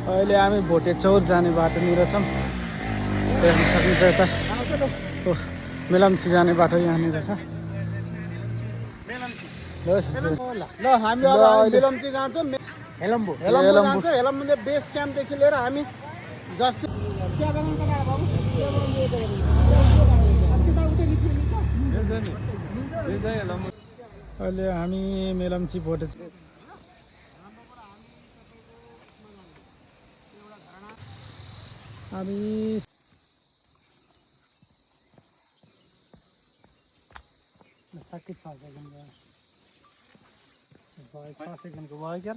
अहिले हामी भोटेचौर जाने बाटोनिर छौँ। हेर्न सकिन्छ यता मेलम्ची जाने बाटो यहाँनिर छ। ल हामी अब मेलम्ची जान्छौँ। हेलम्बु जान्छ। हेलम्बुले बेस क्याम्पदेखि लिएर हामी जस्ट अहिले हामी मेलम्ची भोटे हामी सेकेन्डको भयो क्या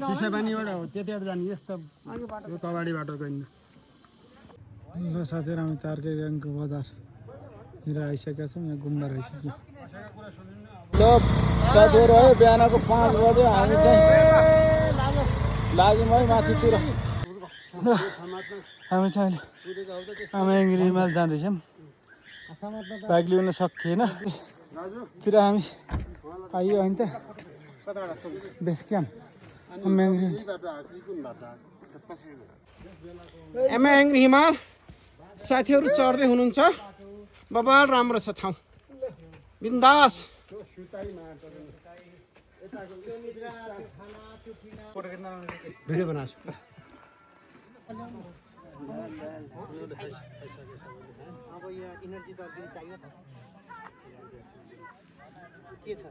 चिसापानीबाट हो त्यतिबाट जाने यस्तो कबाडी बाटो गइन्। ल साथीहरू हामी तार्के गाङको बजारतिर आइसकेका छौँ। यहाँ गुम्बा रहेछ। ल साथीहरू है बिहानको 5 बजे हामी चाहिँ लाग्यौँ है माथितिर। हामी चाहिँ आमायाङ्गिरी हिमाल जाँदैछौँ। बाइक ल्याउन सकिएनतिर हामी आइयो होइन त बेस क्याम्प आमायाङ्गिरी हिमाल साथीहरू चढ्दै हुनुहुन्छ। बबाल राम्रो छ ठाउँ बिन्दास। भिडियो बनाएको छु। अब यो इनर्जी त अलिकति चाहियो त के छ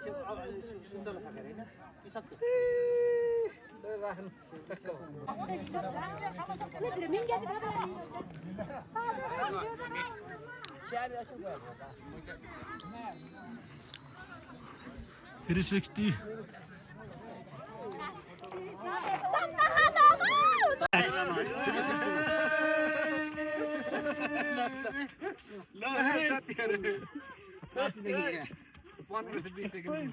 सुन्दर खाएर होइन पिसक्यो राख्नु ल साथीहरु 15 से 20 सेकेन्ड